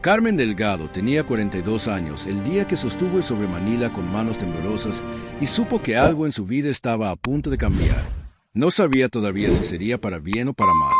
Carmen Delgado tenía 42 años el día que sostuvo el sobre Manila con manos temblorosas y supo que algo en su vida estaba a punto de cambiar. No sabía todavía si sería para bien o para mal.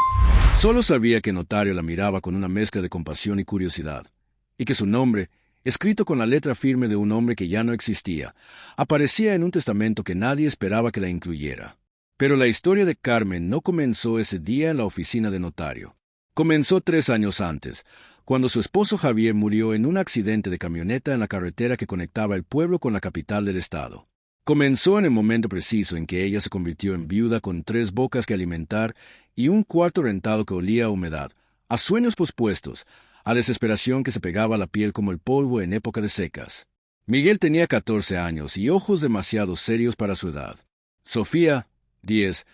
Solo sabía que Notario la miraba con una mezcla de compasión y curiosidad, y que su nombre, escrito con la letra firme de un hombre que ya no existía, aparecía en un testamento que nadie esperaba que la incluyera. Pero la historia de Carmen no comenzó ese día en la oficina de Notario. Comenzó 3 años antes, cuando su esposo Javier murió en un accidente de camioneta en la carretera que conectaba el pueblo con la capital del estado. Comenzó en el momento preciso en que ella se convirtió en viuda con 3 bocas que alimentar y un cuarto rentado que olía a humedad, a sueños pospuestos, a desesperación que se pegaba a la piel como el polvo en época de secas. Miguel tenía 14 años y ojos demasiado serios para su edad. Sofía, 10,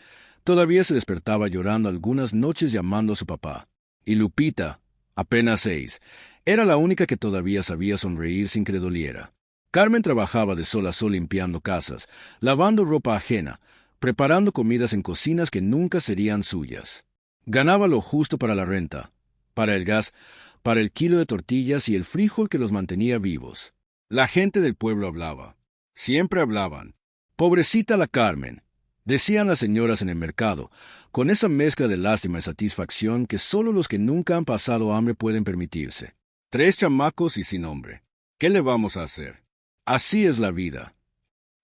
todavía se despertaba llorando algunas noches llamando a su papá. Y Lupita, apenas 6, era la única que todavía sabía sonreír sin que le doliera. Carmen trabajaba de sol a sol limpiando casas, lavando ropa ajena, preparando comidas en cocinas que nunca serían suyas. Ganaba lo justo para la renta, para el gas, para el kilo de tortillas y el frijol que los mantenía vivos. La gente del pueblo hablaba. Siempre hablaban. «Pobrecita la Carmen», decían las señoras en el mercado, con esa mezcla de lástima y satisfacción que solo los que nunca han pasado hambre pueden permitirse. 3 chamacos y sin hombre. ¿Qué le vamos a hacer? Así es la vida.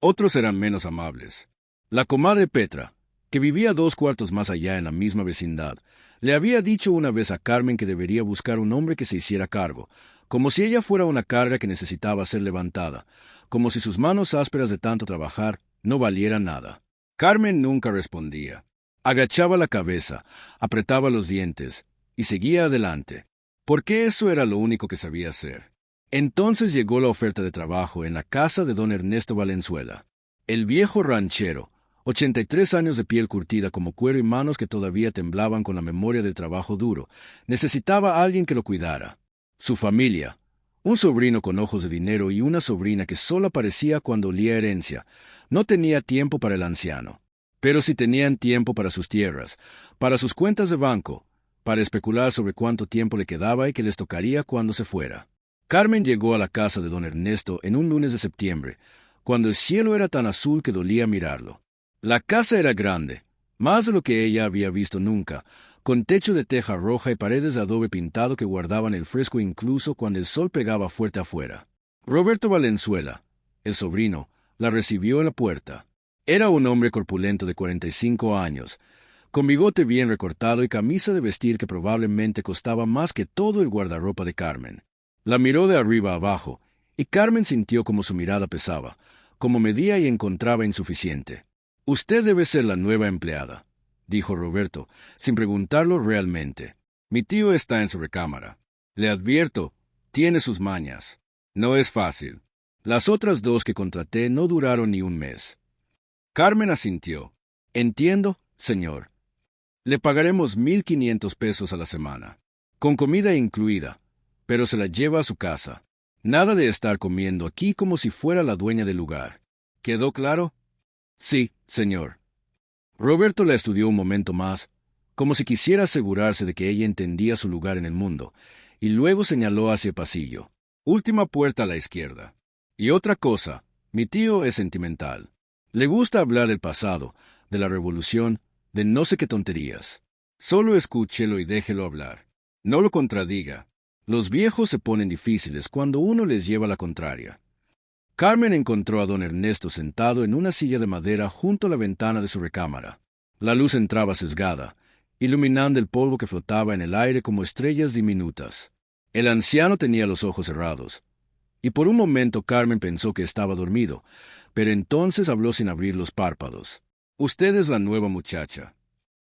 Otros eran menos amables. La comadre Petra, que vivía 2 cuartos más allá en la misma vecindad, le había dicho una vez a Carmen que debería buscar un hombre que se hiciera cargo, como si ella fuera una carga que necesitaba ser levantada, como si sus manos ásperas de tanto trabajar no valieran nada. Carmen nunca respondía. Agachaba la cabeza, apretaba los dientes y seguía adelante, porque eso era lo único que sabía hacer. Entonces llegó la oferta de trabajo en la casa de don Ernesto Valenzuela. El viejo ranchero, 83 años de piel curtida como cuero y manos que todavía temblaban con la memoria del trabajo duro, necesitaba a alguien que lo cuidara. Su familia, un sobrino con ojos de dinero y una sobrina que solo aparecía cuando olía herencia, no tenía tiempo para el anciano. Pero sí tenían tiempo para sus tierras, para sus cuentas de banco, para especular sobre cuánto tiempo le quedaba y que les tocaría cuando se fuera. Carmen llegó a la casa de don Ernesto en un lunes de septiembre, cuando el cielo era tan azul que dolía mirarlo. La casa era grande, más de lo que ella había visto nunca, con techo de teja roja y paredes de adobe pintado que guardaban el fresco incluso cuando el sol pegaba fuerte afuera. Roberto Valenzuela, el sobrino, la recibió en la puerta. Era un hombre corpulento de 45 años, con bigote bien recortado y camisa de vestir que probablemente costaba más que todo el guardarropa de Carmen. La miró de arriba abajo, y Carmen sintió como su mirada pesaba, como medía y encontraba insuficiente. «Usted debe ser la nueva empleada», dijo Roberto, sin preguntarlo realmente. «Mi tío está en su recámara. Le advierto, tiene sus mañas. No es fácil. Las otras 2 que contraté no duraron ni un mes». Carmen asintió. «Entiendo, señor. Le pagaremos 1,500 pesos a la semana, con comida incluida, pero se la lleva a su casa. Nada de estar comiendo aquí como si fuera la dueña del lugar. ¿Quedó claro?» «Sí, señor». Roberto la estudió un momento más, como si quisiera asegurarse de que ella entendía su lugar en el mundo, y luego señaló hacia el pasillo. «Última puerta a la izquierda. Y otra cosa, mi tío es sentimental. Le gusta hablar del pasado, de la revolución, de no sé qué tonterías. Solo escúchelo y déjelo hablar. No lo contradiga. Los viejos se ponen difíciles cuando uno les lleva la contraria». Carmen encontró a don Ernesto sentado en una silla de madera junto a la ventana de su recámara. La luz entraba sesgada, iluminando el polvo que flotaba en el aire como estrellas diminutas. El anciano tenía los ojos cerrados, y por un momento Carmen pensó que estaba dormido, pero entonces habló sin abrir los párpados. «Usted es la nueva muchacha».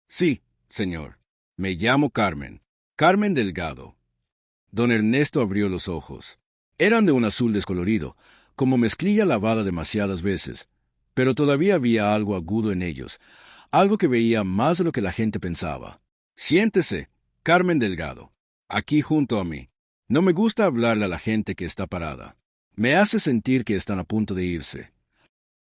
«Sí, señor. Me llamo Carmen. Carmen Delgado». Don Ernesto abrió los ojos. Eran de un azul descolorido, como mezclilla lavada demasiadas veces, pero todavía había algo agudo en ellos, algo que veía más de lo que la gente pensaba. «Siéntese, Carmen Delgado, aquí junto a mí. No me gusta hablarle a la gente que está parada. Me hace sentir que están a punto de irse».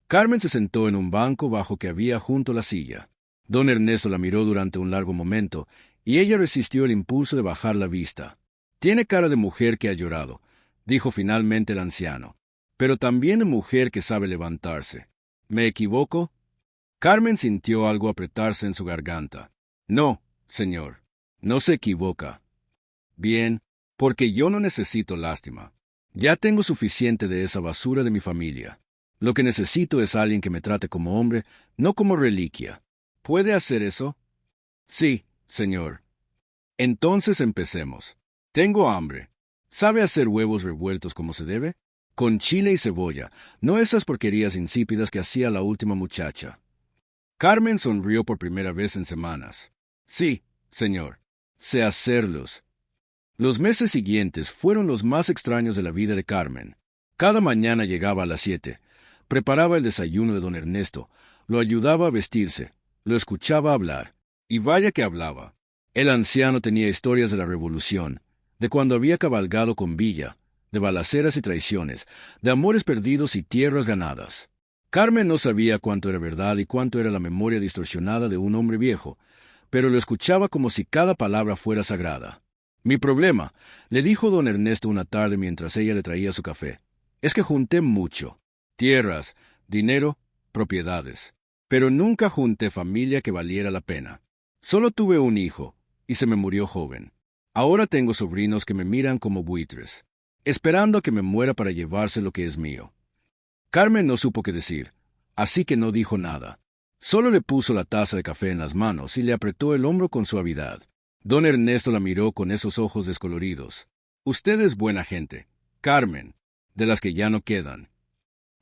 Carmen se sentó en un banco bajo que había junto a la silla. Don Ernesto la miró durante un largo momento, y ella resistió el impulso de bajar la vista. Tiene cara de mujer que ha llorado, dijo finalmente el anciano, pero también de mujer que sabe levantarse. ¿Me equivoco? Carmen sintió algo apretarse en su garganta. No, señor, no se equivoca. Bien, porque yo no necesito lástima. Ya tengo suficiente de esa basura de mi familia. Lo que necesito es alguien que me trate como hombre, no como reliquia. ¿Puede hacer eso? Sí, señor. Entonces empecemos. Tengo hambre. ¿Sabe hacer huevos revueltos como se debe? Con chile y cebolla, no esas porquerías insípidas que hacía la última muchacha. Carmen sonrió por primera vez en semanas. Sí, señor. Sé hacerlos. Los meses siguientes fueron los más extraños de la vida de Carmen. Cada mañana llegaba a las 7, preparaba el desayuno de don Ernesto, lo ayudaba a vestirse, lo escuchaba hablar. Y vaya que hablaba. El anciano tenía historias de la Revolución, de cuando había cabalgado con Villa, de balaceras y traiciones, de amores perdidos y tierras ganadas. Carmen no sabía cuánto era verdad y cuánto era la memoria distorsionada de un hombre viejo, pero lo escuchaba como si cada palabra fuera sagrada. Mi problema, le dijo don Ernesto una tarde mientras ella le traía su café, es que junté mucho. Tierras, dinero, propiedades. Pero nunca junté familia que valiera la pena. Solo tuve un hijo, y se me murió joven. Ahora tengo sobrinos que me miran como buitres, esperando a que me muera para llevarse lo que es mío. Carmen no supo qué decir, así que no dijo nada. Solo le puso la taza de café en las manos y le apretó el hombro con suavidad. Don Ernesto la miró con esos ojos descoloridos. Usted es buena gente, Carmen, de las que ya no quedan.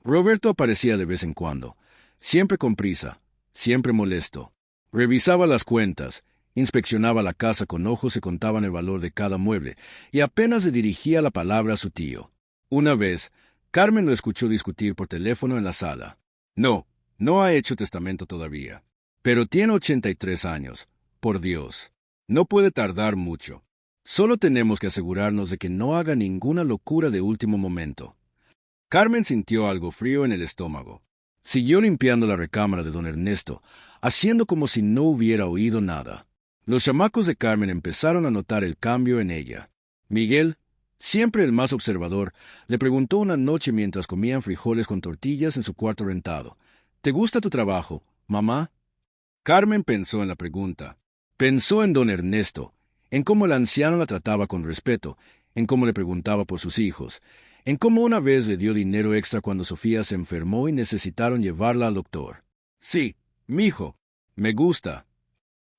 Roberto aparecía de vez en cuando, siempre con prisa, siempre molesto. Revisaba las cuentas, inspeccionaba la casa con ojos que contaban el valor de cada mueble, y apenas le dirigía la palabra a su tío. Una vez, Carmen lo escuchó discutir por teléfono en la sala. No, no ha hecho testamento todavía. Pero tiene 83 años, por Dios. No puede tardar mucho. Solo tenemos que asegurarnos de que no haga ninguna locura de último momento. Carmen sintió algo frío en el estómago. Siguió limpiando la recámara de don Ernesto, haciendo como si no hubiera oído nada. Los chamacos de Carmen empezaron a notar el cambio en ella. Miguel, siempre el más observador, le preguntó una noche mientras comían frijoles con tortillas en su cuarto rentado. ¿Te gusta tu trabajo, mamá? Carmen pensó en la pregunta. Pensó en don Ernesto, en cómo el anciano la trataba con respeto, en cómo le preguntaba por sus hijos, en cómo una vez le dio dinero extra cuando Sofía se enfermó y necesitaron llevarla al doctor. Sí, mijo, me gusta.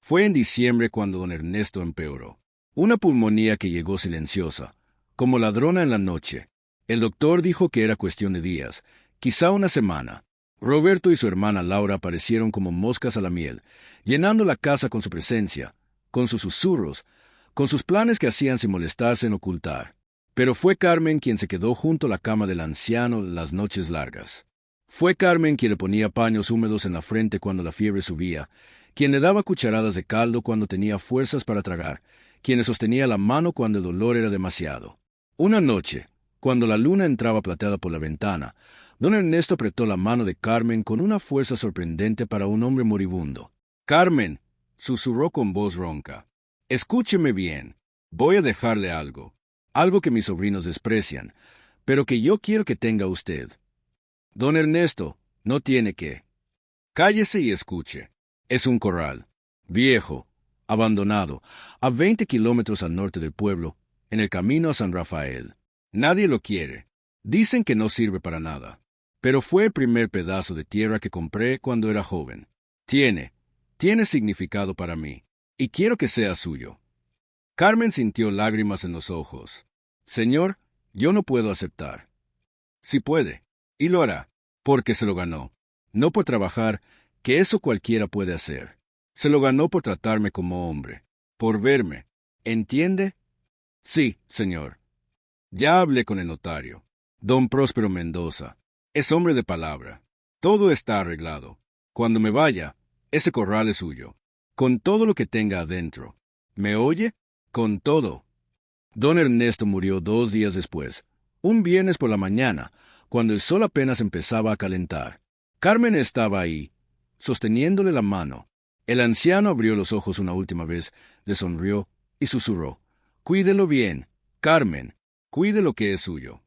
Fue en diciembre cuando don Ernesto empeoró. Una pulmonía que llegó silenciosa, como ladrona en la noche. El doctor dijo que era cuestión de días, quizá una semana. Roberto y su hermana Laura aparecieron como moscas a la miel, llenando la casa con su presencia, con sus susurros, con sus planes que hacían sin molestarse en ocultar. Pero fue Carmen quien se quedó junto a la cama del anciano las noches largas. Fue Carmen quien le ponía paños húmedos en la frente cuando la fiebre subía, quien le daba cucharadas de caldo cuando tenía fuerzas para tragar, quien le sostenía la mano cuando el dolor era demasiado. Una noche, cuando la luna entraba plateada por la ventana, don Ernesto apretó la mano de Carmen con una fuerza sorprendente para un hombre moribundo. «Carmen», susurró con voz ronca, «escúcheme bien. Voy a dejarle algo. Algo que mis sobrinos desprecian, pero que yo quiero que tenga usted. Don Ernesto, no tiene que. Cállese y escuche. Es un corral. Viejo, abandonado, a 20 kilómetros al norte del pueblo, en el camino a San Rafael. Nadie lo quiere. Dicen que no sirve para nada. Pero fue el primer pedazo de tierra que compré cuando era joven. Tiene significado para mí, y quiero que sea suyo». Carmen sintió lágrimas en los ojos. «Señor, yo no puedo aceptar». «Sí puede, y lo hará, porque se lo ganó. No por trabajar, que eso cualquiera puede hacer. Se lo ganó por tratarme como hombre, por verme. ¿Entiende?» «Sí, señor. Ya hablé con el notario, don Próspero Mendoza. Es hombre de palabra. Todo está arreglado. Cuando me vaya, ese corral es suyo, con todo lo que tenga adentro. ¿Me oye? Con todo». Don Ernesto murió 2 días después, un viernes por la mañana, cuando el sol apenas empezaba a calentar. Carmen estaba ahí, sosteniéndole la mano. El anciano abrió los ojos una última vez, le sonrió y susurró: «Cuídelo bien, Carmen, cuide lo que es suyo.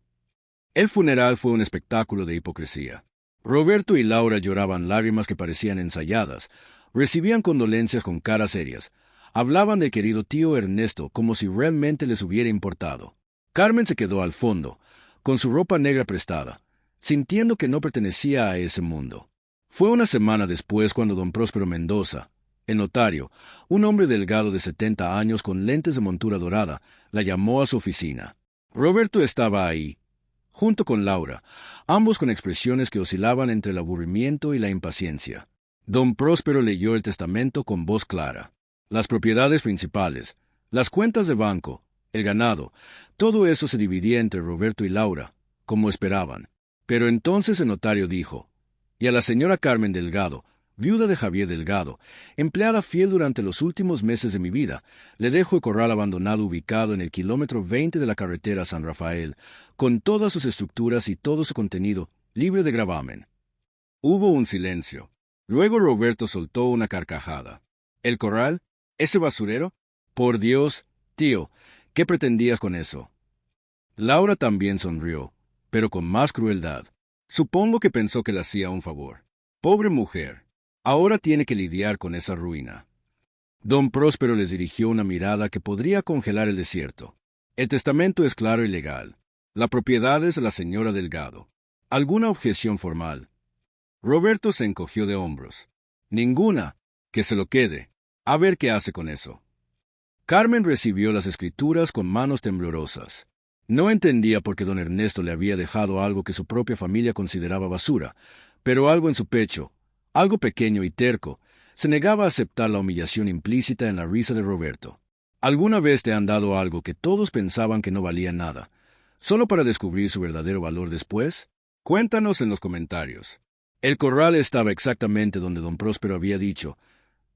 El funeral fue un espectáculo de hipocresía. Roberto y Laura lloraban lágrimas que parecían ensayadas, recibían condolencias con caras serias, hablaban del querido tío Ernesto como si realmente les hubiera importado. Carmen se quedó al fondo, con su ropa negra prestada, sintiendo que no pertenecía a ese mundo. Fue una semana después cuando don Próspero Mendoza, el notario, un hombre delgado de 70 años con lentes de montura dorada, la llamó a su oficina. Roberto estaba ahí, junto con Laura, ambos con expresiones que oscilaban entre el aburrimiento y la impaciencia. Don Próspero leyó el testamento con voz clara. Las propiedades principales, las cuentas de banco, el ganado, todo eso se dividía entre Roberto y Laura, como esperaban. Pero entonces el notario dijo, y a la señora Carmen Delgado, viuda de Javier Delgado, empleada fiel durante los últimos meses de mi vida, le dejo el corral abandonado ubicado en el kilómetro 20 de la carretera San Rafael, con todas sus estructuras y todo su contenido, libre de gravamen. Hubo un silencio. Luego Roberto soltó una carcajada. ¿El corral? ¿Ese basurero? Por Dios, tío, ¿qué pretendías con eso? Laura también sonrió, pero con más crueldad. Supongo que pensó que le hacía un favor. Pobre mujer. Ahora tiene que lidiar con esa ruina. Don Próspero les dirigió una mirada que podría congelar el desierto. El testamento es claro y legal. La propiedad es de la señora Delgado. ¿Alguna objeción formal? Roberto se encogió de hombros. Ninguna. Que se lo quede. A ver qué hace con eso. Carmen recibió las escrituras con manos temblorosas. No entendía por qué don Ernesto le había dejado algo que su propia familia consideraba basura, pero algo en su pecho, algo pequeño y terco, se negaba a aceptar la humillación implícita en la risa de Roberto. ¿Alguna vez te han dado algo que todos pensaban que no valía nada, solo para descubrir su verdadero valor después? Cuéntanos en los comentarios. El corral estaba exactamente donde don Próspero había dicho,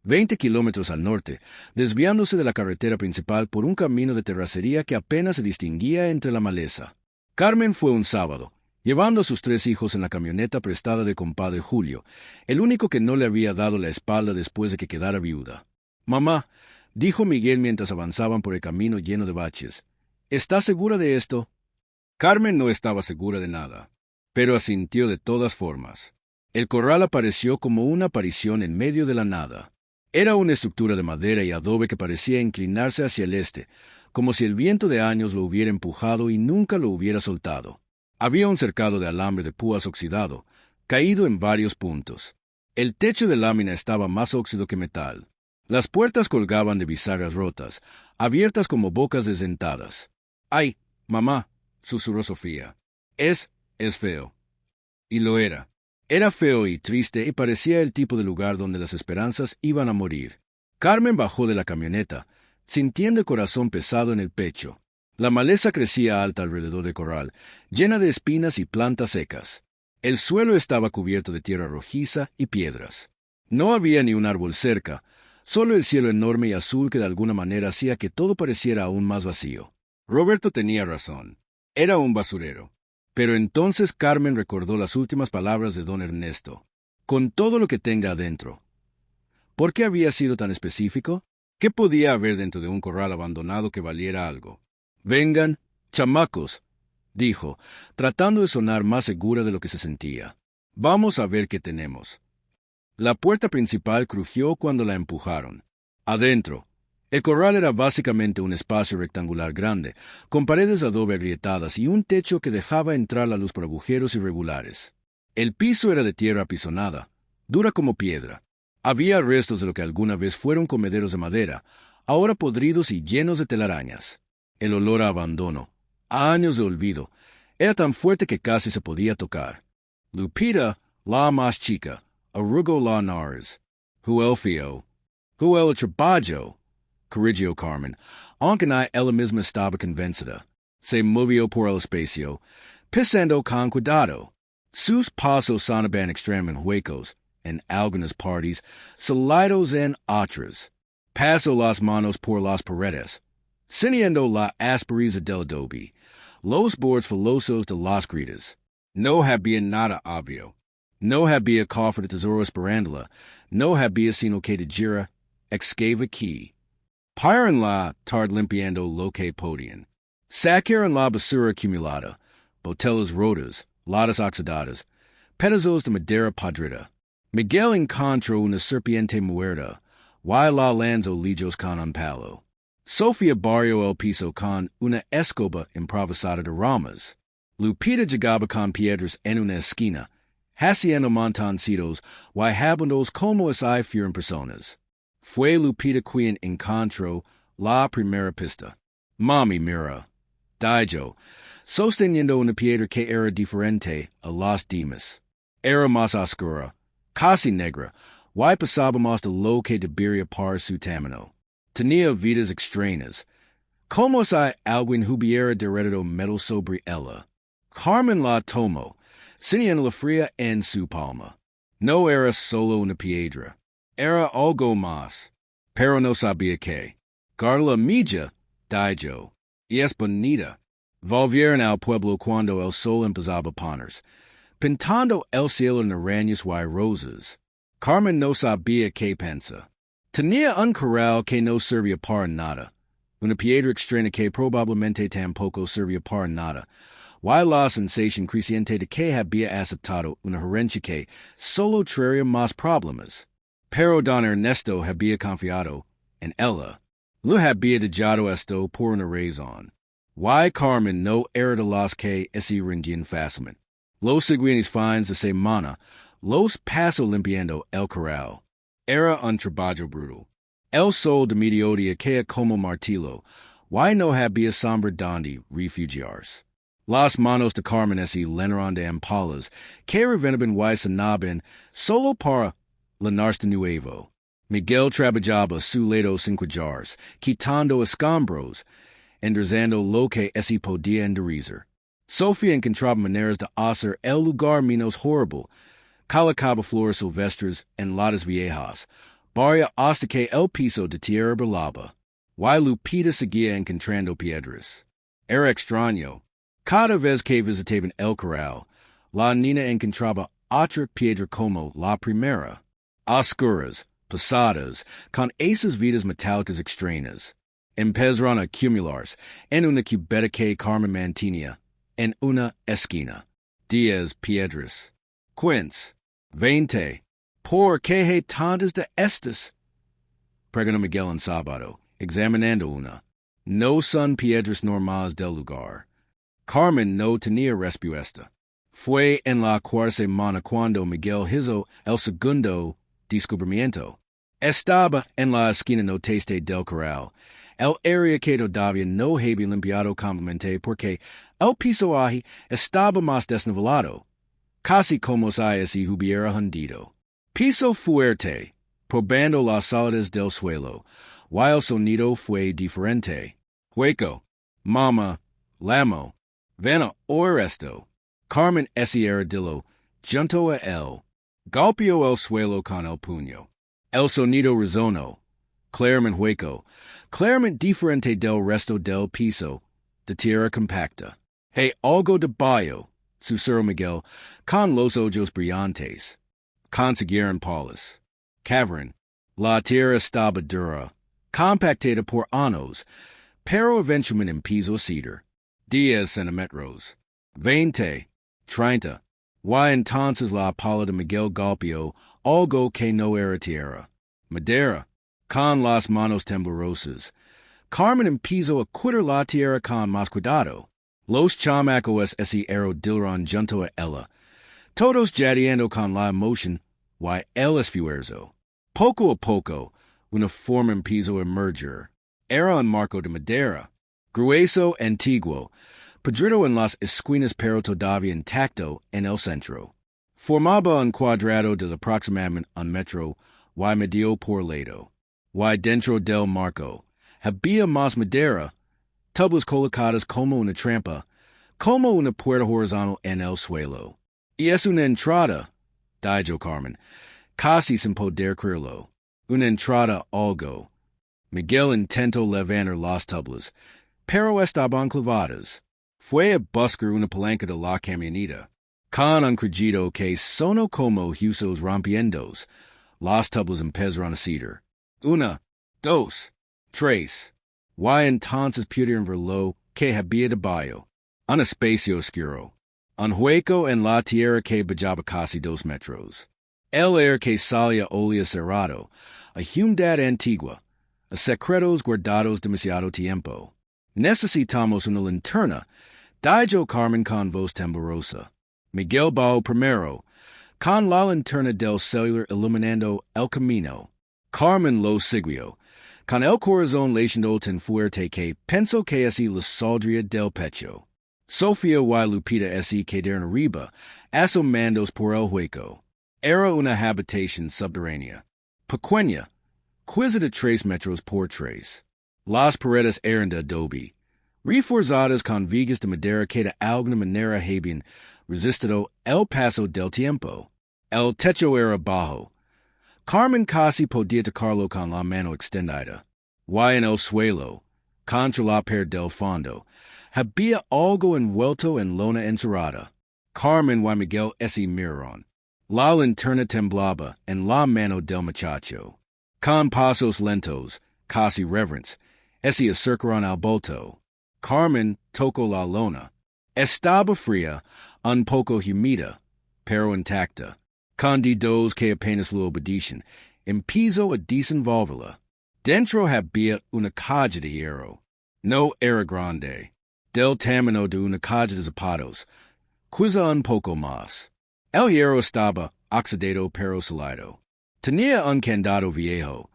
20 kilómetros al norte, desviándose de la carretera principal por un camino de terracería que apenas se distinguía entre la maleza. Carmen fue un sábado, llevando a sus 3 hijos en la camioneta prestada de compadre Julio, el único que no le había dado la espalda después de que quedara viuda. «Mamá», dijo Miguel mientras avanzaban por el camino lleno de baches, «¿estás segura de esto?» Carmen no estaba segura de nada, pero asintió de todas formas. El corral apareció como una aparición en medio de la nada. Era una estructura de madera y adobe que parecía inclinarse hacia el este, como si el viento de años lo hubiera empujado y nunca lo hubiera soltado. Había un cercado de alambre de púas oxidado, caído en varios puntos. El techo de lámina estaba más óxido que metal. Las puertas colgaban de bisagras rotas, abiertas como bocas desdentadas. «¡Ay, mamá!», susurró Sofía. Es feo». Y lo era. Era feo y triste y parecía el tipo de lugar donde las esperanzas iban a morir. Carmen bajó de la camioneta, sintiendo el corazón pesado en el pecho. La maleza crecía alta alrededor del corral, llena de espinas y plantas secas. El suelo estaba cubierto de tierra rojiza y piedras. No había ni un árbol cerca, solo el cielo enorme y azul que de alguna manera hacía que todo pareciera aún más vacío. Roberto tenía razón. Era un basurero. Pero entonces Carmen recordó las últimas palabras de don Ernesto. Con todo lo que tenga adentro. ¿Por qué había sido tan específico? ¿Qué podía haber dentro de un corral abandonado que valiera algo? «Vengan, chamacos», dijo, tratando de sonar más segura de lo que se sentía. «Vamos a ver qué tenemos». La puerta principal crujió cuando la empujaron. Adentro. El corral era básicamente un espacio rectangular grande, con paredes de adobe agrietadas y un techo que dejaba entrar la luz por agujeros irregulares. El piso era de tierra apisonada, dura como piedra. Había restos de lo que alguna vez fueron comederos de madera, ahora podridos y llenos de telarañas. El olor a abandono, a años de olvido, era tan fuerte que casi se podía tocar. Lupita, la más chica, arrugó la nariz. Huelfio, Huel trabajo, corrigió Carmen, aunque ella misma estaba convencida. Se movió por el espacio, pisando con cuidado. Sus pasos sonaban extraños en huecos, en algunas partes, salidos en otras. Pasó las manos por las paredes, ciñendo la aspereza del adobe, los bordes filosos de las grietas. No había nada obvio. No había cofre de tesoro esperándola, no había sino que de gira, excava aquí. Párenla tard limpiando lo que podían. Sacer en la basura acumulada, botellas rotas, latas oxidadas, pedazos de madera podrida. Miguel encontró una serpiente muerta, y la lanzó lejos con un palo. Sofía barrió el piso con una escoba improvisada de ramas. Lupita llegaba con piedras en una esquina, haciendo montoncitos y habándolos como si fueran personas. Fue Lupita quien encontró la primera pista. Mami, mira, dijo, sosteniendo una piedra que era diferente a las demás. Era más oscura, casi negra, y pasaba más de lo que debería para su tamaño. Tenía vidas extrañas, como si alguien hubiera derretado metal sobre ella. Carmen la tomó, sintiendo la fría en su palma. No era solo una piedra, era algo más, pero no sabía qué. Carla milla, dijo, y es bonita. Volvieron al pueblo cuando el sol empezaba a ponerse, pintando el cielo en arañas y rosas. Carmen no sabía qué pensar. Tenía un corral que no servía para nada, una piedra extraña que probablemente tampoco servía para nada, y la sensación creciente de que había aceptado una herencia que solo traería más problemas. Pero don Ernesto había confiado en ella. Lo había dejado esto por una razón. Y Carmen no era de las que se rendían fácilmente. Los siguientes fines de semana los pasó limpiando el corral. Era un trabajo brutal. El sol de mediodía caía como martillo, y no había sombra donde refugiarse. Las manos de Carmen se llenaron de ampollas que revenaban y sonaban solo para llenarse de nuevo. Miguel trabajaba su lado sin cuajarse, quitando escombros, enderezando lo que se podía enderezar. Sofía encontraba maneras de hacer el lugar menos horrible. Colocaba flores silvestres en latas viejas, barría hasta que el piso de tierra brillaba. Y Lupita seguía encontrando piedras. Era extraño. Cada vez que visitaban el corral, la niña encontraba otra piedra como la primera. Oscuras, pesadas, con esas vidas metálicas extrañas. Empezaron a acumularse en una cubeta que Carmen mantenía en una esquina. 10 piedras. 15. 20. ¿Por qué hay tantas de estas? Preguntó Miguel en sábado, examinando una. No son piedras normales del lugar. Carmen no tenía respuesta. Fue en la cuarta semana cuando Miguel hizo el segundo descubrimiento. Estaba en la esquina noteste del corral, el área que todavía no había limpiado completamente porque el piso allí estaba más desnivelado, casi como si se hubiera hundido. Piso fuerte, probando las salidas del suelo, y el sonido fue diferente. Hueco, mama, lamo, ven a oír esto. Carmen se arrodilló junto a él, golpeó el suelo con el puño. El sonido resonó, claramente hueco, claramente diferente del resto del piso, de tierra compacta. Hey, algo de bayo, susurró Miguel, con los ojos brillantes. Consiguieron palas. Cavern. La tierra estaba dura, compactada por años, pero eventualmente empezó a ceder. 10 centímetros. 20. 30. Y entonces la pala de Miguel golpeó algo que no era tierra. Madera. Con las manos temblorosas. Carmen empezó a quitar la tierra con más cuidado. Los chamacos se arrodillaron junto a ella, todos jadeando con la emoción y el esfuerzo. Poco a poco, una forma empezó a emerger. Era un marco de madera, grueso, antiguo, podrido en las esquinas pero todavía intacto en el centro. Formaba un cuadrado de aproximadamente un metro y medio por lado. Y dentro del marco había más madera, tablas colocadas como una trampa, como una puerta horizontal en el suelo. Y es una entrada, dijo Carmen, casi sin poder creerlo. Una entrada algo. Miguel intentó levantar las tablas, pero estaban clavadas. Fue a buscar una palanca de la camioneta. Con un crujido que sonó como huesos rompiéndose, las tablas empezaron a ceder. 1, 2, 3. Y entonces pudieron ver lo que había de bayo, un espacio oscuro, un hueco en la tierra que bajaba casi 2 metros. El aire que salía olía cerrado, a humedad antigua, a secretos guardados demasiado tiempo. Necesitamos una linterna, dijo Carmen con voz temblorosa. Miguel bajó primero, con la linterna del celular iluminando el camino. Carmen lo siguió, con el corazón latiendo tan fuerte que pensó que así la saldría del pecho. Sofía y Lupita así quedaron arriba, asomándose por el hueco. Era una habitación subterránea, pequeña, quizá de 3 metros por 3. Las paredes eran de adobe, reforzadas con vigas de madera que de alguna manera habían resistido el paso del tiempo. El techo era bajo. Carmen casi podía tocarlo con la mano extendida. Y en el suelo, contra la pared del fondo, había algo envuelto en lona encerrada. Carmen y Miguel se miraron. La linterna temblaba en la mano del muchacho. Con pasos lentos, casi reverentes, se acercaron al bulto. Carmen tocó la lona. Estaba fría, un poco humida, pero intacta. Con dedos que apenas lo obedecían, empezó a desenvolverla. Dentro había una caja de hierro. No era grande. Del tamaño de una caja de zapatos, quizá un poco más. El hierro estaba oxidado pero sólido. Tenía un candado viejo,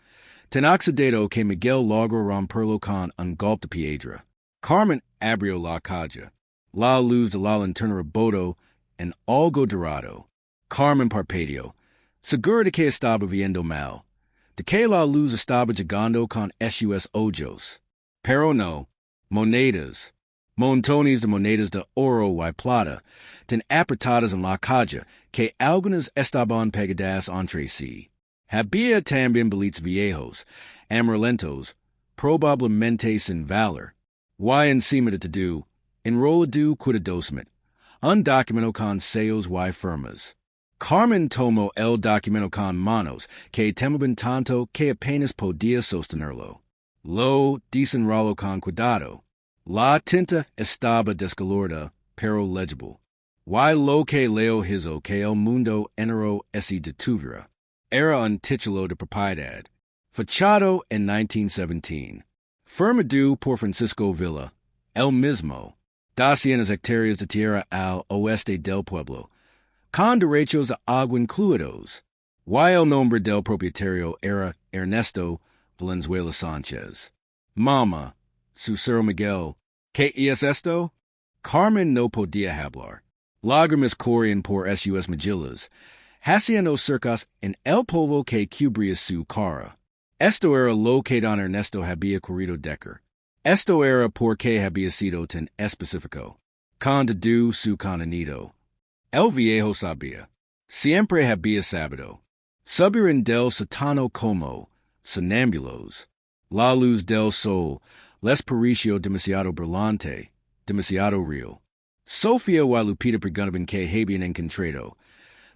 tan oxidado que Miguel logró romperlo con un golpe de piedra. Carmen abrió la caja. La luz de la linterna rebotó en algo dorado. Carmen parpadeó, segura de que estaba viendo mal, de que la luz estaba llegando con sus ojos. Pero no, monedas, montones de monedas de oro y plata, tan apretadas en la caja que algunas estaban pegadas entre sí. Había también billetes viejos, amarillentos, probablemente sin valor. Y encima de todo, enrolado cuidadosamente, un documento con sellos y firmas. Carmen tomó el documento con manos que temblaban tanto que apenas podía sostenerlo. Lo desenrolló con cuidado. La tinta estaba descolorida, pero legible. Y lo que leo hizo que el mundo entero se detuviera. Era un título de propiedad, fechado en 1917. Firmado por Francisco Villa, el mismo, 200 hectáreas de tierra al oeste del pueblo, con derechos de agua incluidos. Y el nombre del propietario era Ernesto Valenzuela Sánchez. Mama, susurró Miguel, ¿qué es esto? Carmen no podía hablar. Lágrimas corrían por sus mejillas, haciendo surcos en el polvo que cubría su cara. Esto era lo que don Ernesto había querido decir. Esto era porque había sido tan específico. Con todo su contenido. El viejo sabía. Siempre había sabido. Subieron del sótano como sonámbulos. La luz del sol les pareció demasiado brillante, demasiado real. Sofía y Lupita preguntaban que habían encontrado,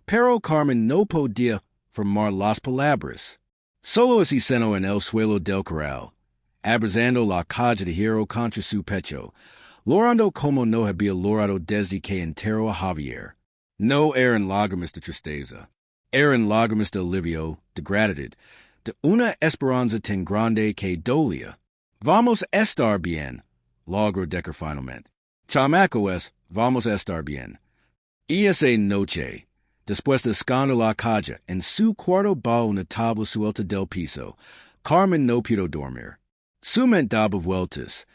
pero Carmen no podía formar las palabras. Solo se sentó en el suelo del corral, abrazando la caja de hierro contra su pecho, llorando como no había llorado desde que enterró a Javier. No eran lágrimas de tristeza, eran lágrimas de alivio, de gratitud, de una esperanza tan grande que dolía. Vamos a estar bien, logró decir finalmente. Chamacos, vamos a estar bien. Y esa noche, después de esconder la caja en su cuarto bajo una tabla suelta del piso, Carmen no pudo dormir. Su mente daba vueltas,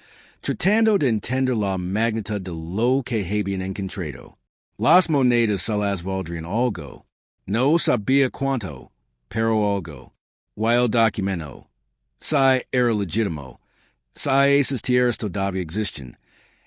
tratando de entender la magnitud de lo que habían encontrado. Las monedas se las valdrían algo. No sabía cuánto, pero algo. Y el documento. Si era legítimo. Si esas tierras todavía existen.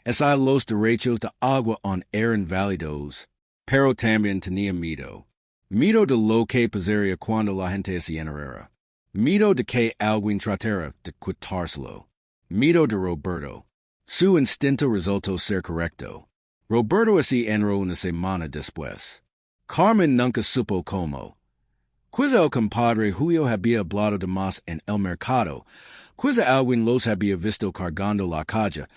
Si los derechos de agua aún eran válidos. Pero también tenía miedo. Miedo de lo que pasaría cuando la gente se enterara. Miedo de que alguien tratara de quitárselo. Miedo de Roberto. Su instinto resultó ser correcto. Roberto se enteró una semana después. Carmen nunca supo cómo. Quizá el compadre Julio había hablado de más en el mercado. Quizá alguien los había visto cargando la caja.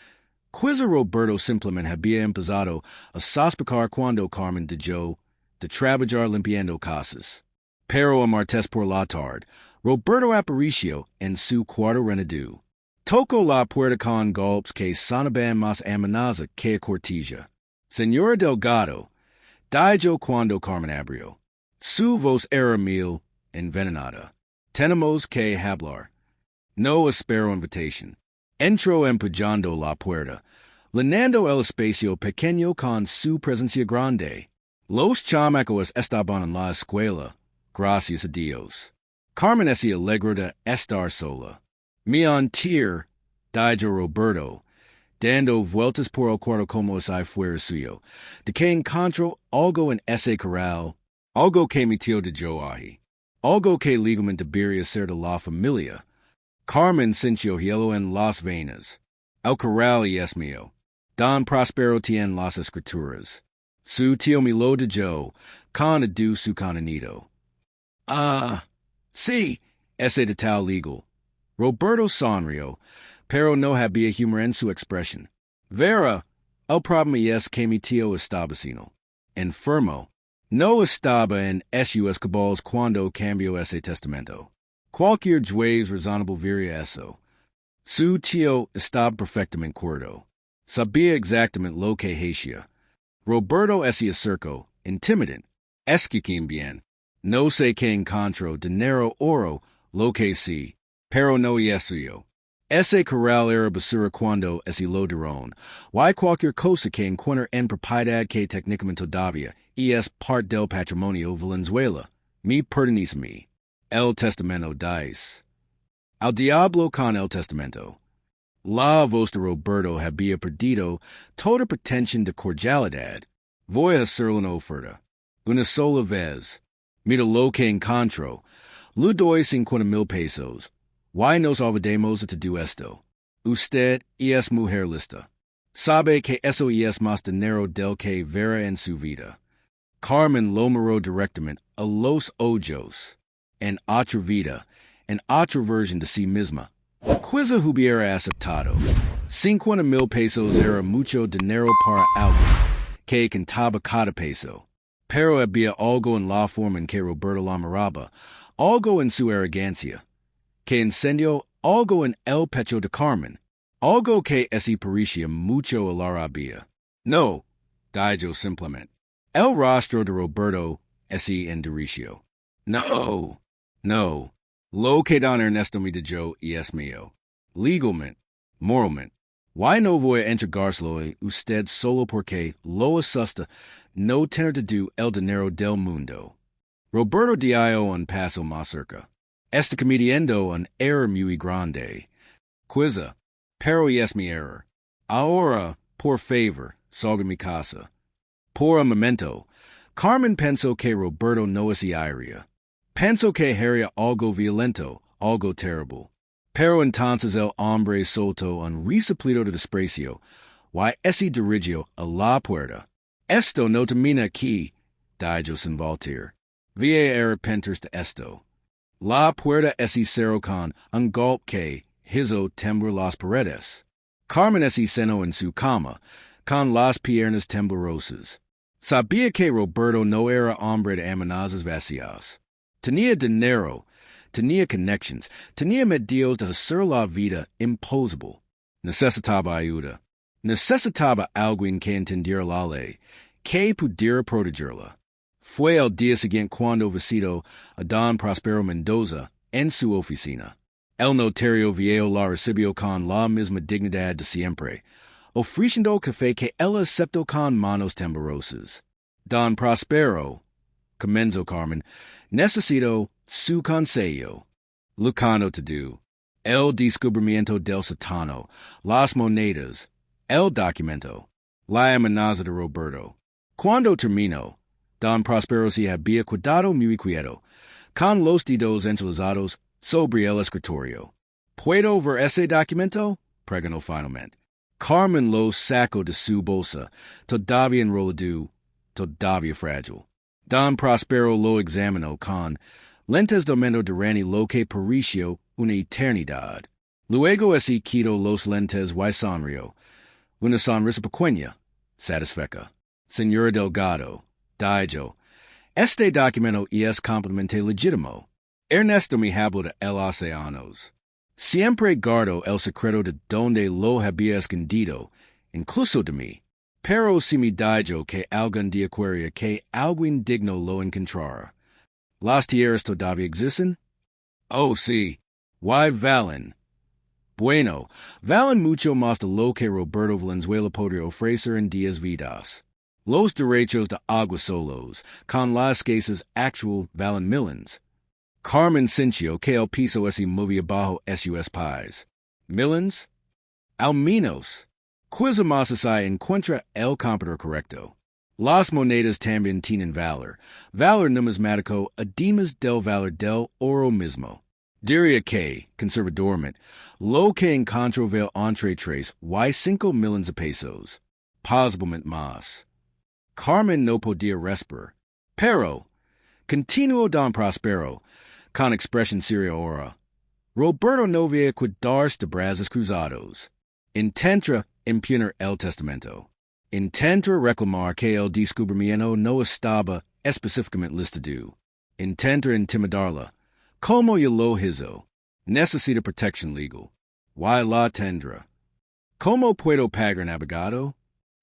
Quizza Roberto simplemente había empezado a sospechar cuando Carmen dejó de trabajar limpiando casas. Pero a martes por la tarde, Roberto apareció en su cuarto rendido. Tocó la puerta con golpes que sonaban más amenaza que cortija. Señora Delgado, dijo cuando Carmen abrió. Su voz era mil envenenada. Tenemos que hablar. No espero invitación. Entró empujando la puerta, llenando el espacio pequeño con su presencia grande. Los chamacos estaban en la escuela, gracias a Dios. Carmen se alegró de estar sola. Mi antir, dijo Roberto, dando vueltas por el cuarto como si fuera suyo, de que encontró algo en ese corral, algo que mi tío dejó ahí, algo que legalmente debería ser de la familia. Carmen sintió hielo en las venas. El corral es mío. Don Prospero tiene las escrituras. Su tío me lo dejó, con su cananito. Sí, ese de tal legal. Roberto sonrió, pero no había humor en su expresión. Vera, el problema es que mi tío estaba sino enfermo. No estaba en sus cabales cuando cambió ese testamento. Cualquier juez razonable vería eso. Su tío estaba perfectamente cuerdo. Sabía exactamente lo que hacía. Roberto se acercó, intimidante. Escuchen bien. No sé qué encontró, dinero, oro, lo que sí, pero no es suyo. Ese corral era basura cuando se lo dieron. Hay cualquier cosa que encuentre en propiedad que técnicamente todavía es parte del patrimonio Valenzuela. Me pertenece a mí. El testamento dice. Al diablo con el testamento. La voz de Roberto había perdido toda pretensión de cordialidad. Voy a hacerle una oferta. Una sola vez. Mira lo que encontró. Le doy 50,000 pesos. Why nos olvidemos de todo esto? Usted es mujer lista. Sabe que eso es más dinero del que verá en su vida. Carmen lo miró directamente a los ojos. En otra vida, en otra versión de sí misma. Quizá hubiera aceptado. 50,000 pesos era mucho dinero para alguien que contaba cada peso. Pero había algo en la forma en que Roberto la miraba, algo en su arrogancia, que encendió algo en el pecho de Carmen, algo que se parecía mucho a la rabia. No, dijo simplemente. El rostro de Roberto se endureció. No. Lo que don Ernesto me dejó es mío. Legalmente, moralmente. Why no voy a entregárselo a usted solo porque lo asusta no tener de do el dinero del mundo? Roberto dio un paso más cerca. Está cometiendo un error muy grande. Quizá, pero es mi error. Ahora, por favor, salga mi casa. Por un momento, Carmen pensó que Roberto no se iría. Pensó que haría algo violento, algo terrible. Pero entonces el hombre soltó un resoplido de desprecio. Se dirigió a la puerta. Esto no termina aquí, dijo sin voltear. Voy a arrepentirse de esto. La puerta se cerró con un golpe que hizo temblar las paredes. Carmen se sentó en su cama, con las piernas temblorosas. Sabía que Roberto no era hombre de amenazas vacías. Tenía dinero, tenía connections, tenía medios de hacer la vida imposible. Necesitaba ayuda. Necesitaba alguien que entendiera la ley, que pudiera protegerla. Fue el día siguiente cuando visitó a don Prospero Mendoza en su oficina. El notario viejo la recibió con la misma dignidad de siempre, ofreciendo café que él aceptó con manos temblorosas. Don Prospero, comenzó Carmen, necesito su consejo. Lucano to do. El descubrimiento del satano, las monedas, el documento, la amenaza de Roberto. Cuando terminó, don Prospero se había cuidado muy quieto, con los dedos entrelazados sobre el escritorio. ¿Puedo ver ese documento? Preguntó finalmente. Carmen lo sacó de su bolsa, todavía enrolado, todavía frágil. Don Prospero lo examinó con lentes de menos durante lo que pareció una eternidad. Luego se quitó los lentes y sonrió. una sonrisa pequeña, satisfecha. Señora Delgado, Dijo, este documento es completamente legítimo. Ernesto me habló de él hace años. Siempre guardo el secreto de donde lo había escondido, incluso de mí. Pero si me dijo que algún día quería que algo indigno lo encontrara. ¿Las tierras todavía existen? Oh, sí. Why valen? Bueno, valen mucho más de lo que Roberto Valenzuela podría ofrecer en 10 vidas. Los derechos de agua solos, con las casas actual valen millions. Carmen sintió que el piso se movía bajo sus pies. Millions? Al menos. Quizá más se encuentra el comprador correcto. Las monedas también tienen valor. Valor numismático, además del valor del oro mismo. Diría que, conservadormente, lo que encontró vel entre tres y 5 millones de pesos. Posiblemente más. Carmen no podía respirar. Pero, continuó don Prospero, con expresión seria ahora. Roberto no había cuidarse de brazos cruzados. Intenta impugnar el testamento. Intenta reclamar que el descubrimiento no estaba específicamente listado. Intenta intimidarla. Como ya lo hizo. Necesita protección legal. Y la tendrá. ¿Cómo puedo pagar en abogado?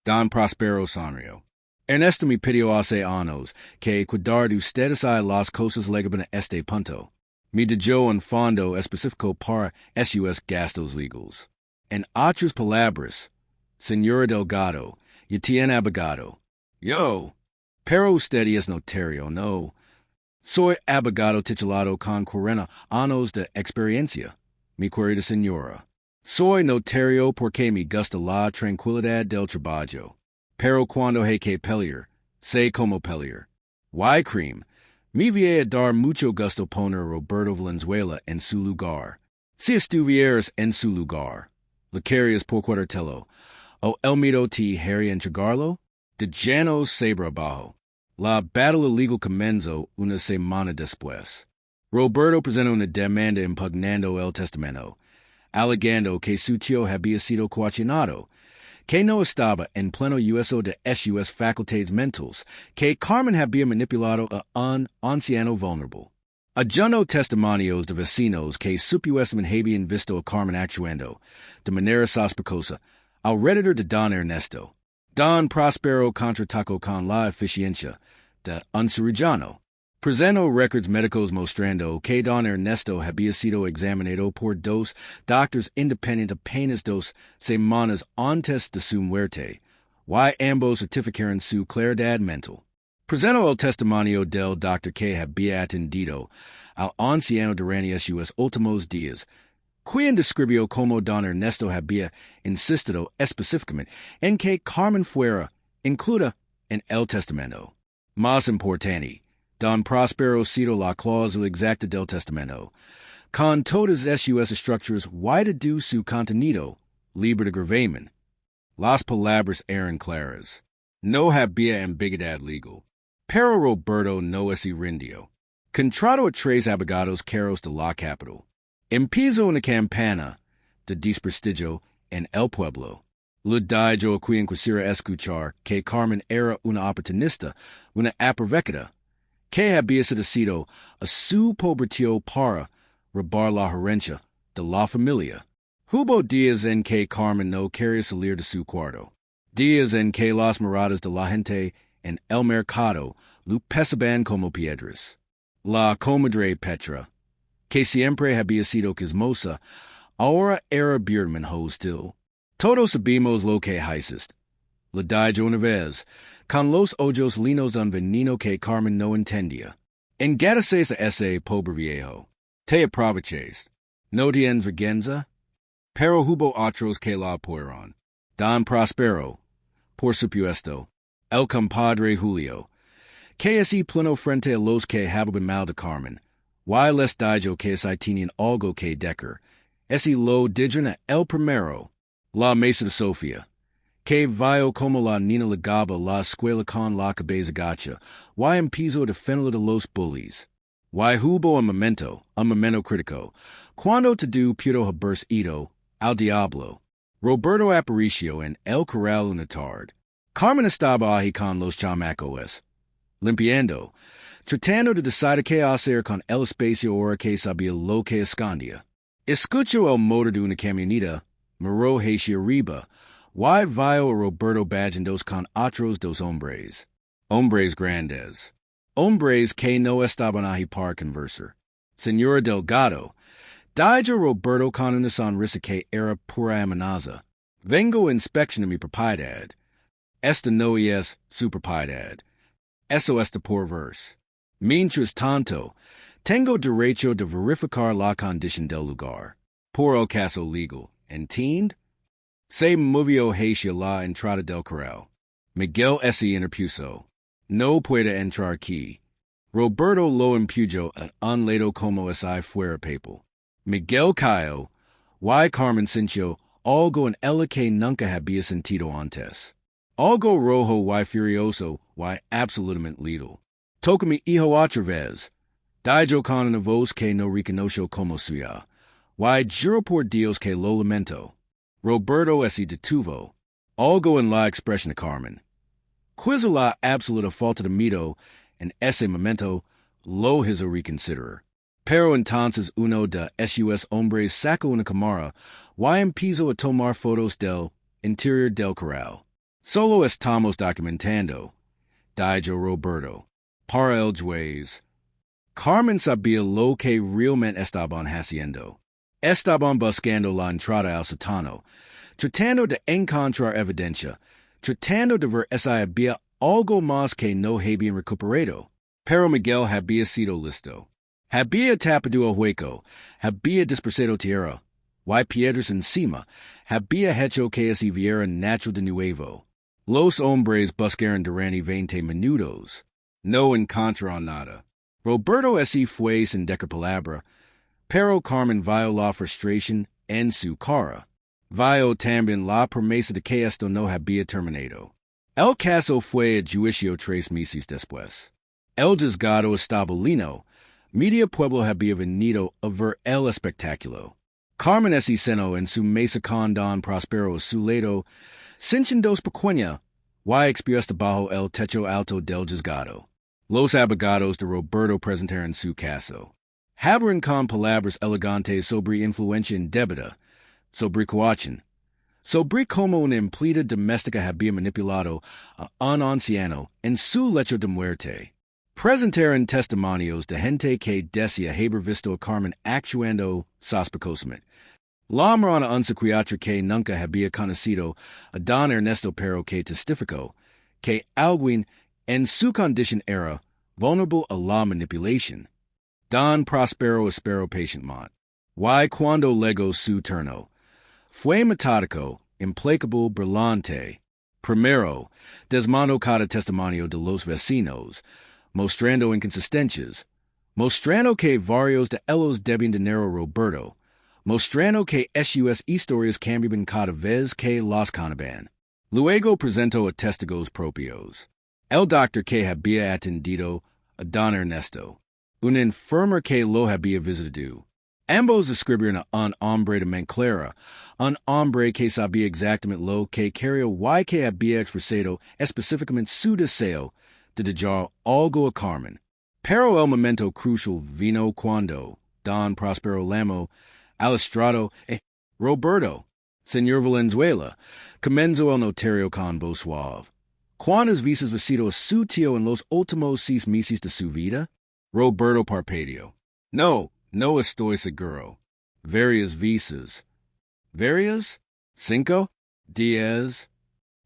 Don Prospero sonrió. Ernesto me pidió hace años que cuidar de ustedes a las cosas legadas en este punto. Me dio un fondo específico para sus gastos legales. En otras palabras, Señora Delgado, ya tiene abogado. Yo. Pero usted es notario, no. Soy abogado titulado con 40 años de experiencia, mi querida señora. Soy notario porque me gusta la tranquilidad del trabajo. Pero cuando hay que pelear, sé cómo pelear. Why cream? Me voy a dar mucho gusto poner a Roberto Valenzuela en su lugar. Si estuvieras en su lugar, ¿le querías por cuartelo? ¿O el miedo te haría entregarlo? De llanos sabre abajo. La battle legal comenzó una semana después. Roberto presentó una demanda impugnando el testamento, alegando que su tío había sido coaccionado, que no estaba en pleno uso de sus facultades mentales, que Carmen había manipulado a un anciano vulnerable. Adjuntó testimonios de vecinos que supuestamente habían visto a Carmen actuando, de manera sospechosa, alrededor de don Ernesto. Don Prospero contraatacó con la eficiencia de un cirujano. Presentó records médicos mostrando que don Ernesto había sido examinado por 2 doctores independientes apenas 2 semanas antes de su muerte, y ambos certificaron su claridad mental. Presentó el testimonio del doctor que había atendido al anciano durante sus últimos días, quien describió cómo don Ernesto había insistido específicamente en que Carmen fuera incluida en el testamento. Más importante, don Prospero citó la cláusula exacta del testamento, con todas sus estructuras y de su contenido libre de gravamen. Las palabras eran claras. No había ambigüedad legal. Pero Roberto no se rindió. Contrató a 3 abogados caros de la capital. Empezó una campana de desprestigio en el pueblo. Le dijo a quien quisiera escuchar que Carmen era una oportunista, una aprovechada, que había seducido a su pobre tío para robar la herencia de la familia. Hubo días en que Carmen no quería salir de su cuarto. Días en que las miradas de la gente en el mercado lo pesaban como piedras. La comadre Petra, que siempre había sido chismosa, ahora era Birdman hostil. Todos sabemos lo que hiciste. Le dijo una vez, con los ojos linos de un veneno que Carmen no entendía. Engates a ese pobre viejo. Te aproveches. ¿No tienes vergüenza? Pero hubo otros que la apoyaron. Don Prospero, por supuesto, el compadre Julio, que es pleno frente a los que hablan mal de Carmen. Y les dijo que si tenían algo que decker, ese lo dijeron a el primero, la mesa de Sofía, que vio como la niña legaba la escuela con la cabeza gacha, y empezó a defenderla de los bullies. Y hubo un momento crítico, cuando todo pudo haberse ido al diablo. Roberto Aparicio en el Corral una tarde. Carmen estaba ahí con los chamacos, limpiando, tratando de decidir qué hacer con el espacio ahora que sabía lo que escondía. Escucho el motor de una camioneta, miró hacia arriba, y vio a Roberto bajandos con otros dos hombres. Hombres grandes. Hombres que no estaban ahí para conversar. Señora Delgado, dijo Roberto con una sonrisa que era pura amenaza. Vengo a inspección de mi propiedad. Esta no es su propiedad. Eso está por verse. Mientras tanto, tengo derecho de verificar la condición del lugar. Por el caso legal. ¿Entiende? Se movió hacia la entrada del corral. Miguel se interpuso. No puede entrar aquí. Roberto lo impuyó a un lado como si fuera papel. Miguel cayó, y Carmen sintió algo en el que nunca había sentido antes. Algo rojo y furioso y absolutamente lido. Toca mi hijo otra vez. Dijo con una voz que no reconoció como suya. Y juro por Dios que lo lamento. Roberto se detuvo. Algo en la expresión de Carmen. Quiso la absoluta falta de miedo en ese momento lo hizo reconsiderar. Pero entonces uno de esos hombres sacó una cámara y empezó a tomar fotos del interior del corral. Solo estamos documentando, dijo Roberto, para el juez. Carmen sabía lo que realmente estaban haciendo. Estaban buscando la entrada al sótano, tratando de encontrar evidencia, tratando de ver si había algo más que no habían recuperado. Pero Miguel había sido listo. Había tapado el hueco, había dispersado tierra, y piedras encima, había hecho que se viera natural de nuevo. Los hombres buscaron durante 20 minutos. No encontraron nada. Roberto se fue sin decir palabra, pero Carmen vio la frustración en su cara. Vio también la promesa de que esto no había terminado. El caso fue a juicio 3 meses después. El juzgado estaba lleno. Media pueblo había venido a ver el espectáculo. Carmen se sentó en su mesa con Don Prospero a su lado, cinchando pequeña, y expuesta bajo el techo alto del juzgado. Los abogados de Roberto presentaron su caso. Hablaron con palabras elegantes sobre influencia indebida, sobre coacción, sobre cómo una empleada doméstica había manipulado a un anciano en su lecho de muerte. Presentaron testimonios de gente que decía haber visto a Carmen actuando sospechosamente. Llamaron a un psiquiatra que nunca había conocido a Don Ernesto pero que testificó que alguien en su condición era vulnerable a la manipulación. Don Prospero esperó pacientemente. Y cuando llegó su turno, fue metódico, implacable, brillante. Primero, desmontó cada testimonio de los vecinos, mostrando inconsistencias, mostrando que varios de ellos debían dinero a Roberto, mostrando que esas historias cambiaban cada vez que las contaban. Luego presentó a testigos propios. El doctor que había atendido a Don Ernesto, un enfermer que lo había visitado. Ambos describieron a un hombre de mente clara, un hombre que sabía exactamente lo que quería y que había expresado específicamente su deseo de dejar algo a Carmen. Pero el momento crucial vino cuando Don Prospero llamó al estrado Roberto, señor Valenzuela, comenzó el notario con voz suave. ¿Cuántas veces visitó a su tío en los últimos 6 meses de su vida? Roberto parpadeó. No estoy seguro. Varias veces. ¿Varias? 5? 10?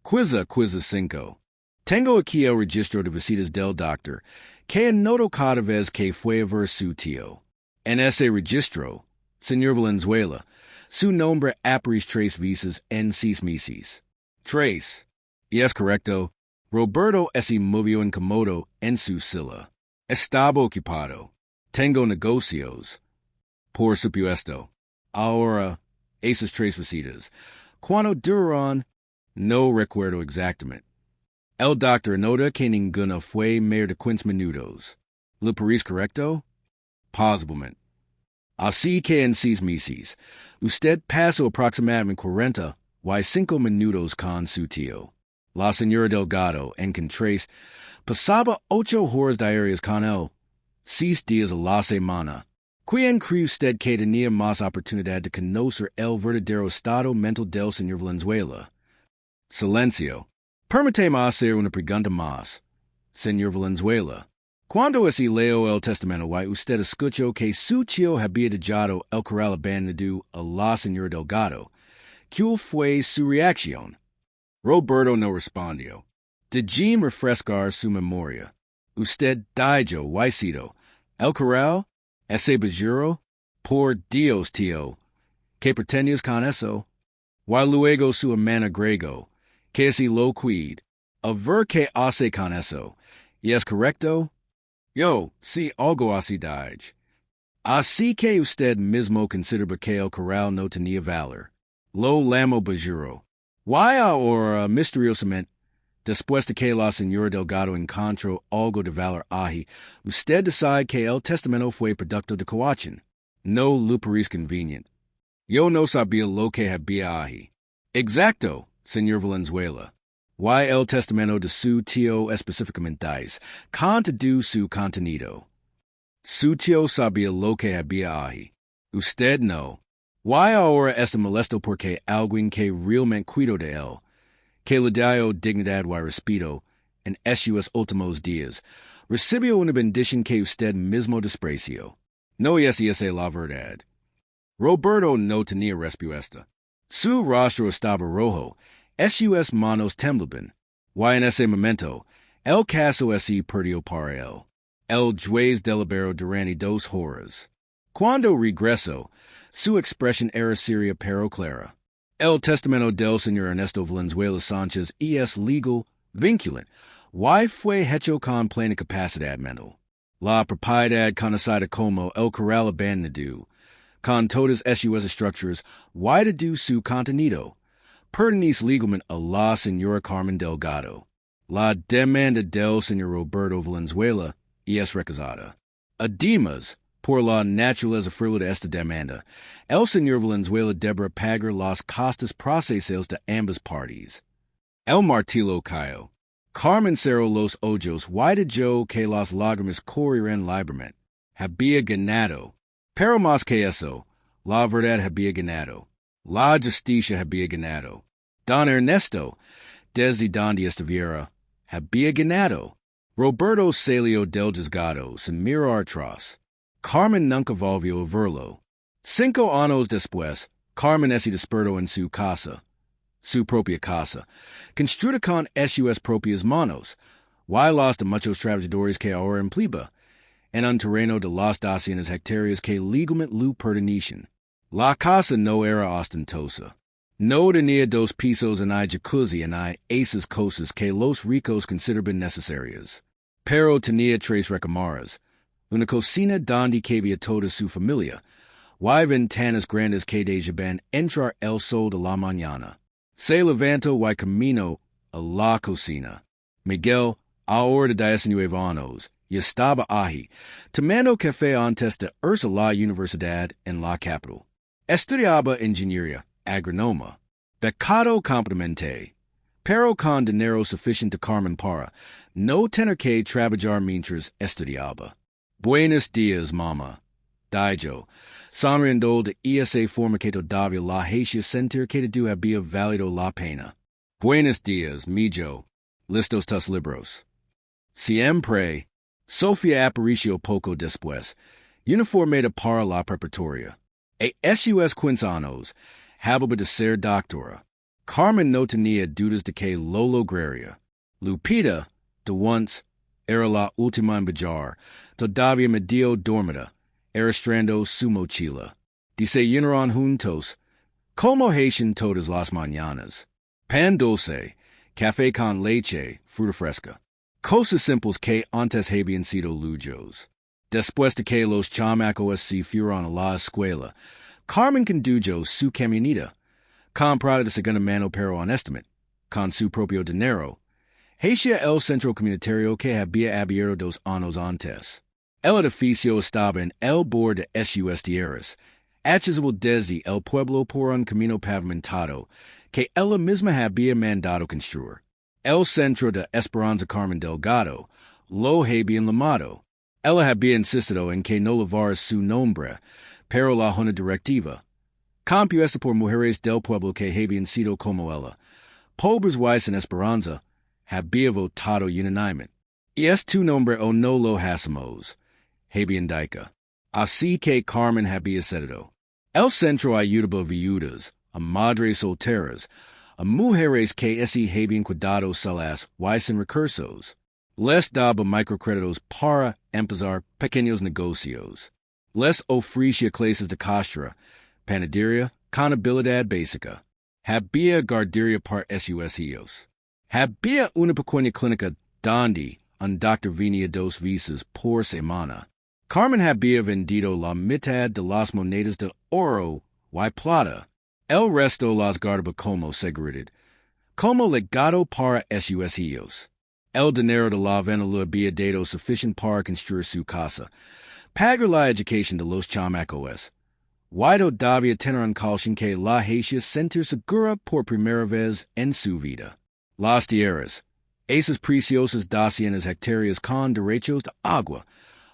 Quiza 5. Tengo aquí el registro de visitas del doctor, que anotó cada vez que fue a ver su tío. En ese registro, señor Valenzuela, su nombre aparece 3 veces en 6 meses. 3. Y es correcto. Roberto se movió incómodo en su silla. Estaba ocupado. Tengo negocios. Por supuesto. Ahora, esas 3 visitas. ¿Cuándo duraron? No recuerdo exactamente. El doctor nota que ninguna fue más de 15 minutos. ¿Le parece correcto? Posiblemente. Así que en 6 meses, usted pasó aproximadamente 40 y 5 minutos con su tío. La señora Delgado encontré pasaba 8 horas diarias con él, 6 días a la semana. ¿Quién cree usted que tenía más oportunidad de conocer el verdadero estado mental del señor Valenzuela? Silencio. Permíteme hacer una pregunta más, señor Valenzuela. Cuando leo el testamento y usted escuchó que su tío había dejado el corral abandonado a la señora Delgado, ¿cuál fue su reacción? Roberto no respondió. Déjeme refrescar su memoria. Usted dijo, Huesito, el corral, ese bajero, por Dios, tío, ¿qué pretendes con eso? Y luego su hermana agregó, que es lo quid, a ver qué hace con eso, ¿y es correcto? Yo, sí, algo así dije. Así que usted mismo considera que el corral no tenía valor. Lo lamo bajero. ¿Why ahora, misteriosamente, después de que la señora Delgado encontró algo de valor ahí, usted decide que el testamento fue producto de coachin? No le parece convenient. Yo no sabía lo que había ahí. Exacto, señor Valenzuela. Y el testamento de su tío específicamente dice, contiene su contenido. Su tío sabía lo que había ahí. Usted no. Y ahora está molesto porque alguien que realmente cuidó de él, que le dio dignidad y respeto en esos últimos días, recibió una bendición que usted mismo despreció. No es esa la verdad. Roberto no tenía respuesta. Su rostro estaba rojo, sus manos temblaban. Y en ese momento, el caso se perdió para él. El juez deliberó durante 2 horas. Cuando regresó, su expresión era seria pero clara. El testamento del señor Ernesto Valenzuela Sánchez es legal, vinculante, y fue hecho con plena capacidad mental. La propiedad conocida como el Corral Abandonado, con todas sus estructuras y de su contenido, pertenece legalmente a la señora Carmen Delgado. La demanda del señor Roberto Valenzuela es recusada. Además, por la naturaleza frívola de esta demanda, el señor Valenzuela deberá pagar las costas procesales de ambas partes. El martillo cayó. Carmen cerró los ojos y dejó que las lágrimas corrieran libremente. Había ganado. Pero más que eso, la verdad había ganado. La justicia había ganado. Don Ernesto, desde donde estuviera, había ganado. Roberto salió del juzgado sin mirar atrás. Carmen nunca volvió a verlo. 5 años después, Carmen se despertó en su casa, su propia casa, construida con sus propias manos, y las de muchos trabajadores que ahora emplea, en un terreno de las 200 hectáreas que legalmente le pertenecen. La casa no era ostentosa. No tenía 2 pisos en jacuzzi en esas cosas que los ricos consideran necesarias. Pero tenía 3 recámaras, una cocina donde cabía toda su familia, y ventanas grandes que dejaban entrar el sol de la mañana. Se levantó y caminó a la cocina. Miguel, ahora de 19 años, y estaba ahí, tomando café antes de irse a la universidad en la capital. Estudiaba ingeniería, agronoma, becado completamente, pero con dinero suficiente Carmen para no tener que trabajar mientras estudiaba. Buenos días, mamá, dijo, sonriendo de esa forma que todavía la hacía sentir que todo había valido la pena. Buenos días, mijo. Listos tus libros. Siempre. Sofía apareció poco después, uniformada para la preparatoria. Sus 15 años, había de ser doctora. Carmen no tenía dudas de que lo lograría. Lupita, de once, era la última en bajar, todavía medio dormida, arrastrando su mochila. Desayunaron juntos, como hacen todas las mañanas. Pan dulce, café con leche, fruta fresca. Cosas simples que antes habían sido lujos. Después de que los chamacos se fueron a la escuela, Carmen condujo su camioneta, comprada de segunda mano pero honestamente, con su propio dinero, hacia el centro comunitario que había abierto 2 años antes. El edificio estaba en el borde de sus tierras, Accesible desde el pueblo por un camino pavimentado, que ella misma había mandado construir. El centro de Esperanza Carmen Delgado lo habían lamado. Ella había insistido en que no lavara su nombre, pero la junta directiva, compuesta por mujeres del pueblo que habían sido como ella, pobres wives en Esperanza, había votado unánimemente. Y tu nombre o no lo hacemos, habían dicho. Así que Carmen había cedido. El centro ayudaba viudas, a madres solteras, a mujeres que habían cuidado solas, wives sin recursos. Les daba microcréditos para empezar pequeños negocios. Les ofrecía clases de costura, panadería, contabilidad básica. Había guardería para sus hijos. Había una pequeña clínica donde un doctor venía 2 veces por semana. Carmen había vendido la mitad de las monedas de oro y plata. El resto las guardaba como seguridad, como legado para sus hijos. El dinero de la venta le había dado suficiente para construir su casa, pagar la educación de los chamacos. Guido debía tener en caution que la hacía sentir segura por primera vez en su vida. Las tierras, esas preciosas 200 hectáreas con derechos de agua,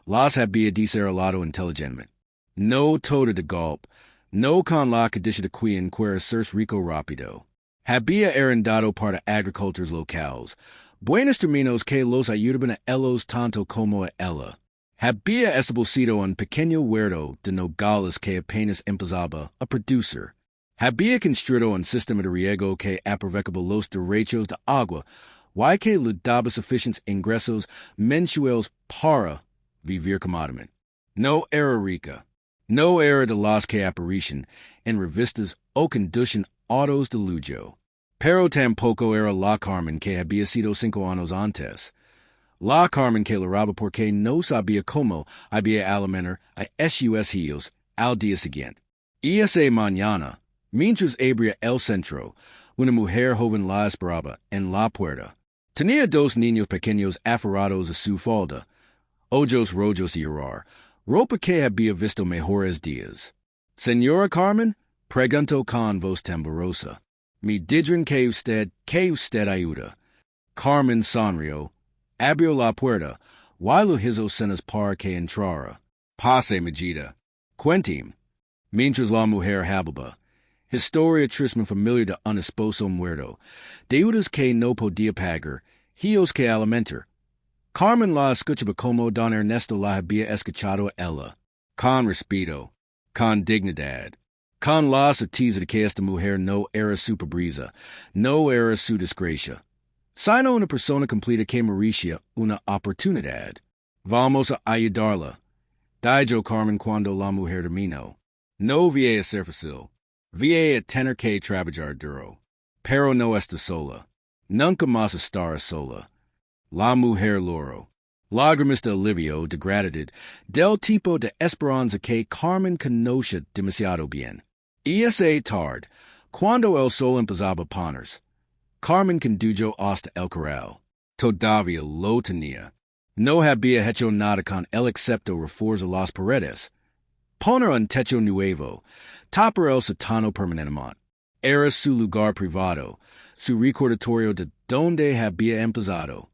las había desarrollado inteligentemente. No todo de golpe, no con la codicia de quien quiere ser rico rápido. Había arrendado para agricultores locales, buenos términos que los ayudaban a ellos tanto como a ella. Había establecido un pequeño huerto de nogales que apenas empezaba a producir. Había construido un sistema de riego que aprovechaba los derechos de agua, y que le daba suficientes ingresos mensuales para vivir cómodamente. No era rica. No era de las que aparecen en revistas o conducen autos de lujo. Pero tampoco era la Carmen que había sido 5 años antes. La Carmen que lloraba porque no sabía cómo había alimentar a sus hijos al día siguiente. Y esa mañana, mientras abría el centro, una mujer joven la esperaba en la puerta. Tenía 2 niños pequeños aferrados a su falda, ojos rojos de llorar, ropa que había visto mejores días. Señora Carmen, preguntó con voz temblorosa. Me dijeron que usted ayuda. Carmen sonrió, abrió la puerta, y lo hizo señas para que entrara. Pase, Majida. Cuénteme. Mientras la mujer hablaba, historia tristemente familiar de un esposo muerto, deudas que no podía pagar, hijos que alimentar. Carmen la escuchaba como don Ernesto la había escuchado a ella, con respeto, con dignidad, con la certeza de que esta mujer no era su pobreza, no era su desgracia, sino una persona completa que merecía una oportunidad. Vamos a ayudarla, dijo Carmen cuando la mujer terminó. No viene a ser fácil, viene a tener que trabajar duro, pero no está sola, nunca más estará sola. La mujer loro. Lágrimas de alivio, de gratitud, del tipo de esperanza que Carmen conoce demasiado bien. Y esa tarde, cuando el sol empezaba a ponerse, Carmen condujo hasta el Corral. Todavía lo tenía. No había hecho nada con él excepto reforzar las paredes. Poner un techo nuevo, tapar el sótano permanentemente. Era su lugar privado, su recordatorio de donde había empezado.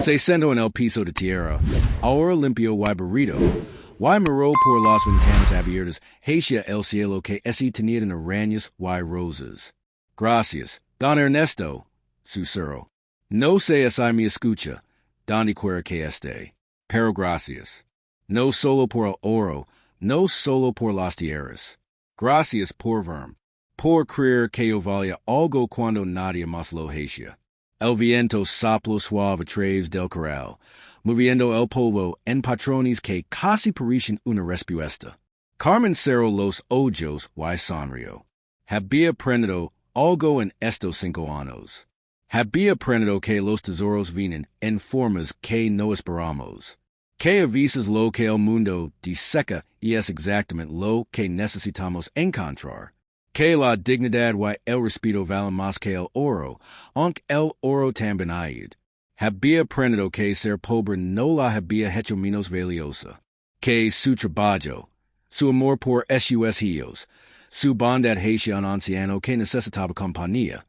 Se sentó en el piso de tierra, ahora limpio y barrido, y miró por las ventanas abiertas hacia el cielo que ese tenía en arañas y rosas. Gracias, don Ernesto, susurró. No sé si me escucha, donde quiera que esté, pero gracias. No solo por el oro, no solo por las tierras. Gracias por verme, por creer que yo valía algo cuando nadie más lo hacía. El viento soplo suave a través del corral, moviendo el polvo en patrones que casi parecían una respuesta. Carmen cerró los ojos y sonrió. Había aprendido algo en estos 5 años. Había aprendido que los tesoros vienen en formas que no esperamos. Que a veces lo que el mundo diseca y es exactamente lo que necesitamos encontrar. Que la dignidad y el respeto valen más que el oro, aunque el oro también hay. Había aprendido que ser pobre no la había hecho menos valiosa. Que su trabajo, Su amor por sus hijos, su bondad hacia un anciano que necesitaba compañía.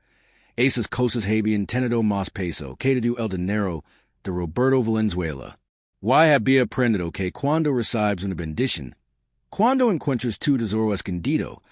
Esas cosas habían tenido más peso que el dinero de Roberto Valenzuela. Y había aprendido que cuando recibes una bendición, cuando encuentras tu tesoro escondido,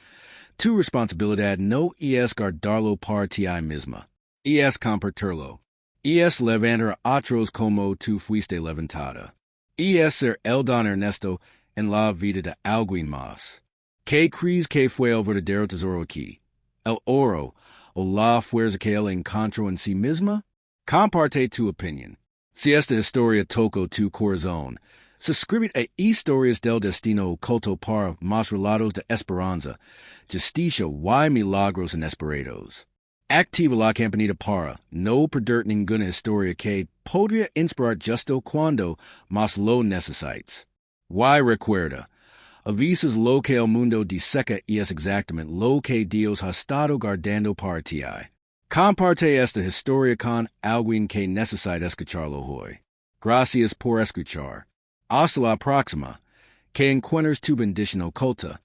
tu responsabilidad no es guardarlo para ti misma, es compartirlo, es levantar a otros como tú fuiste levantada, es ser el don Ernesto en la vida de alguien más. ¿Qué crees que fue el verdadero tesoro aquí? ¿El oro o la fuerza que él encontró en sí misma? Comparte tu opinión. Si esta historia tocó tu corazón, suscríbete a Historias del Destino Oculto para más relatos de esperanza, justicia y milagros inesperados. Activa la campanita para no perder ninguna historia que podría inspirar justo cuando más lo necesites. Y recuerda, a veces lo que el mundo dice es exactamente lo que Dios ha estado guardando para ti. Comparte esta historia con alguien que necesita escucharlo hoy. Gracias por escuchar. Hasta la próxima. Que encuentres tu bendición oculta.